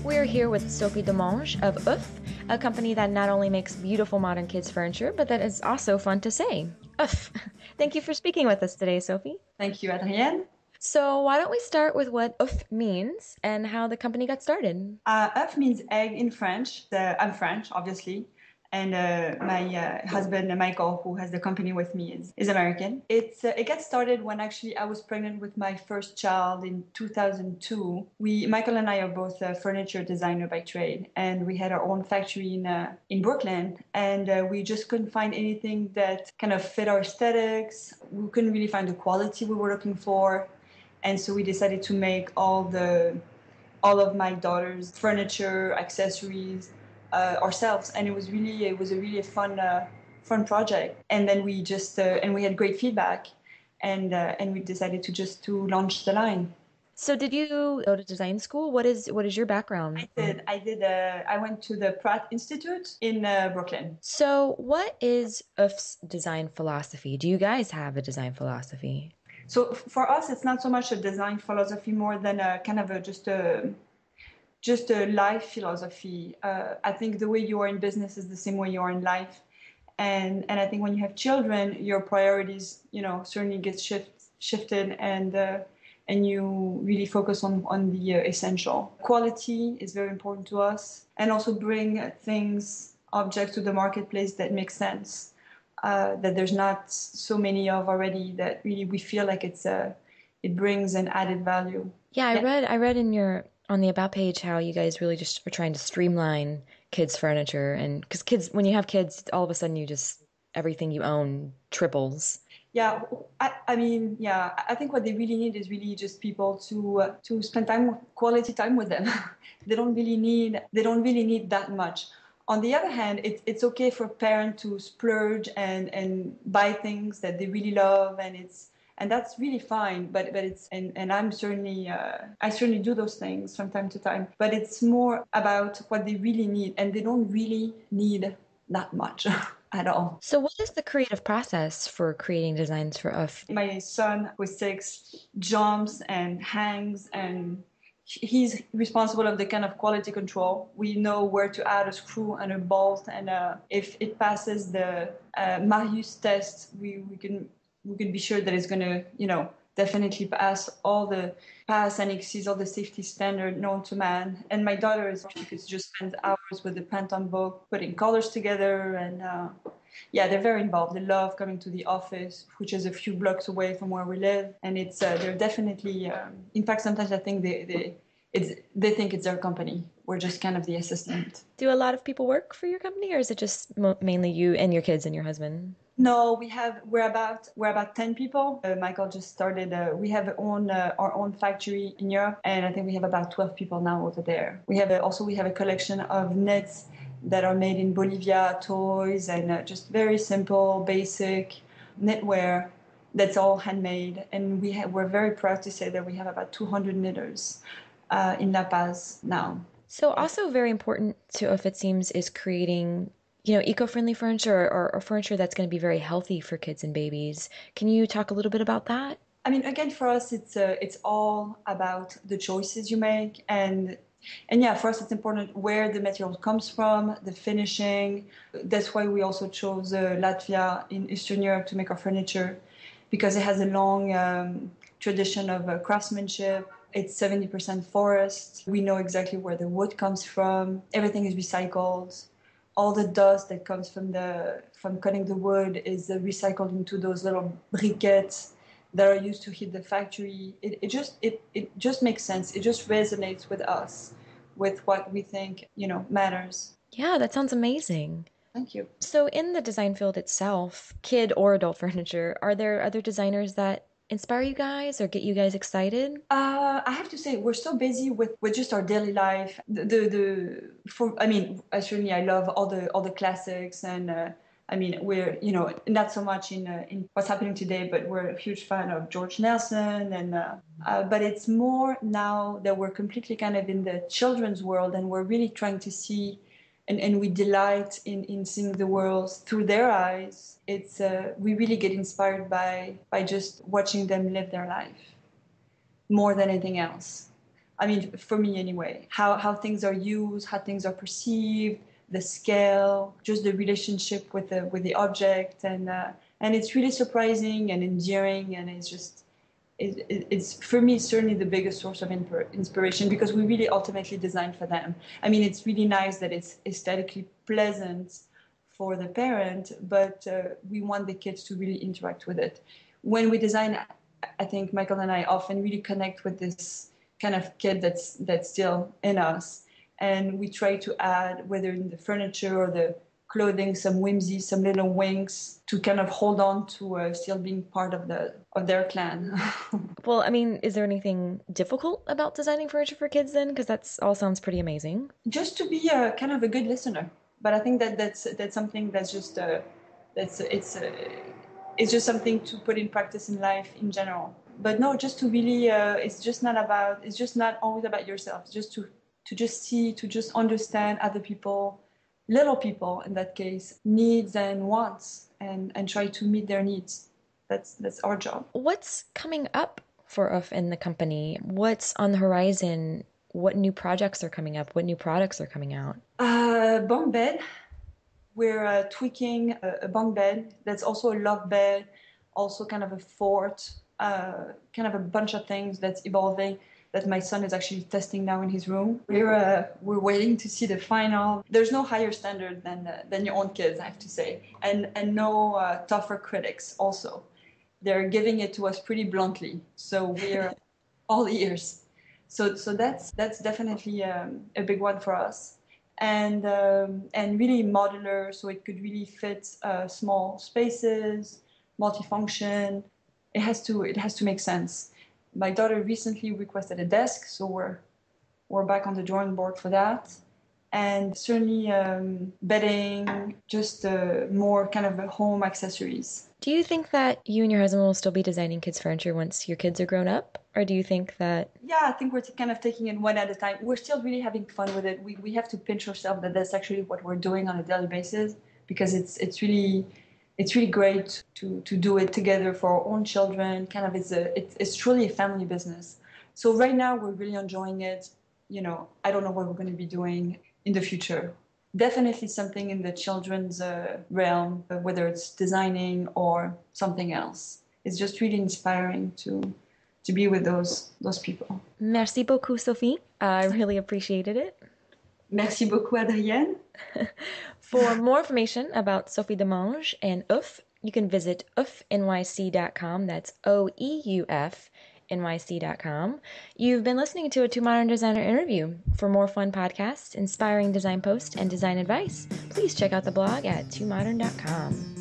We're here with Sophie Demange of Oeuf, a company that not only makes beautiful modern kids furniture, but that is also fun to say. Oeuf. Thank you for speaking with us today, Sophie. Thank you, Adrienne. So, why don't we start with what Oeuf means and how the company got started? Œuf means egg in French. I'm French, obviously. And my husband, Michael, who has the company with me, is American. It got started when actually I was pregnant with my first child in 2002. Michael and I are both furniture designer by trade, and we had our own factory in Brooklyn. And we just couldn't find anything that kind of fit our aesthetics. We couldn't really find the quality we were looking for. And so we decided to make all of my daughter's furniture, accessories ourselves, and it was a really fun project. And then we just and we had great feedback, and we decided to launch the line. So, did you go to design school? What is your background? I went to the Pratt Institute in Brooklyn. So, what is Oeuf's design philosophy? Do you guys have a design philosophy? So for us, it's not so much a design philosophy more than a kind of just a life philosophy. I think the way you are in business is the same way you are in life, and I think when you have children, your priorities, certainly get shifted, and you really focus on the essential. Quality is very important to us, and also bring objects to the marketplace that make sense. That there's not so many of already that really we feel like it brings an added value. Yeah, I Yeah. read I read in your on the about page how you guys really just are trying to streamline kids' furniture and because kids when you have kids, all of a sudden you just everything you own triples. Yeah, I think what they really need is really just people to spend quality time with them. They don't really need that much. On the other hand, it's okay for a parent to splurge and buy things that they really love, and that's really fine. But and I certainly do those things from time to time. But it's more about what they really need, and they don't really need that much at all. So what is the creative process for creating designs for UF? My son, who is 6, jumps and hangs, and he's responsible of the kind of quality control. We know where to add a screw and a bolt, and if it passes the Marius test, we can be sure that it's going to, definitely pass and exceed all the safety standard known to man. And my daughter she could just spend hours with the Pantone book, putting colors together, and yeah, they're very involved. They love coming to the office, which is a few blocks away from where we live, and they're definitely. In fact, sometimes I think they think it's their company. We're just kind of the assistant. Do a lot of people work for your company, or is it just mainly you and your kids and your husband? No, we're about 10 people. Michael just started. We have our own factory in Europe, and I think we have about 12 people now over there. We have a collection of knits that are made in Bolivia, toys, and just very simple, basic knitwear that's all handmade. And we're very proud to say that we have about 200 knitters in La Paz now. So also very important to if it seems is creating, eco-friendly furniture or furniture that's going to be very healthy for kids and babies. Can you talk a little bit about that? I mean, again, for us, it's all about the choices you make, and yeah, for us, it's important where the material comes from, the finishing. That's why we also chose Latvia in Eastern Europe to make our furniture, because it has a long tradition of craftsmanship. It's 70% forest. We know exactly where the wood comes from. Everything is recycled. All the dust that comes from cutting the wood is recycled into those little briquettes that are used to heat the factory. It just makes sense. It just resonates with us, with what we think, matters. Yeah, that sounds amazing. Thank you. So in the design field itself, kid or adult furniture, are there other designers that inspire you guys or get you guys excited? I have to say, we're so busy with just our daily life. I mean, certainly I love all the classics, and I mean, we're not so much in what's happening today, but we're a huge fan of George Nelson, and but it's more now that we're completely kind of in the children's world, and we're really trying to see, and we delight in seeing the world through their eyes. We really get inspired by just watching them live their life more than anything else. I mean, for me anyway, how things are used, how things are perceived, the scale, just the relationship with the object, and it's really surprising and endearing, and it's just it's for me certainly the biggest source of inspiration because we really ultimately design for them. I mean, it's really nice that it's aesthetically pleasant for the parent, but we want the kids to really interact with it. When we design, I think Michael and I often really connect with this kind of kid that's still in us, and we try to add, whether in the furniture or the clothing, some whimsy, some little winks to kind of hold on to still being part of their clan. Well, I mean, is there anything difficult about designing furniture for kids then? Because that's all sounds pretty amazing. Just to be a kind of a good listener. But I think that's something that's just that's it's just something to put in practice in life in general. But no, just to really it's just not always about yourself. Just to just see, to just understand other people, little people in that case, needs and wants, and try to meet their needs. That's our job. What's coming up for Oeuf and the company? What's on the horizon? What new projects are coming up? What new products are coming out? Bunk bed. We're tweaking a bunk bed that's also a love bed, also kind of a fort, kind of a bunch of things that's evolving that my son is actually testing now in his room. We're waiting to see the final. There's no higher standard than your own kids, I have to say, and no tougher critics. Also, they're giving it to us pretty bluntly, so we're all ears. So that's definitely a big one for us, and really modular, so it could really fit small spaces, multifunction. It has to make sense. My daughter recently requested a desk, so we're back on the drawing board for that, and certainly bedding, just more kind of home accessories. Do you think that you and your husband will still be designing kids' furniture once your kids are grown up? Or do you think that, Yeah, I think we're kind of taking it one at a time. We're still really having fun with it. We have to pinch ourselves that that's actually what we're doing on a daily basis because it's really great to do it together for our own children. Kind of it's truly a family business. So right now we're really enjoying it. I don't know what we're going to be doing in the future. Definitely something in the children's realm, whether it's designing or something else. It's just really inspiring to be with those people. merci beaucoup, Sophie? I really appreciated it. Merci beaucoup, Adrienne. For more information about Sophie Demange and Oeuf, you can visit oeufnyc.com. That's OEUF nyc.com. You've been listening to a Two Modern Designer interview. For more fun podcasts, inspiring design posts, and design advice, please check out the blog at twomodern.com.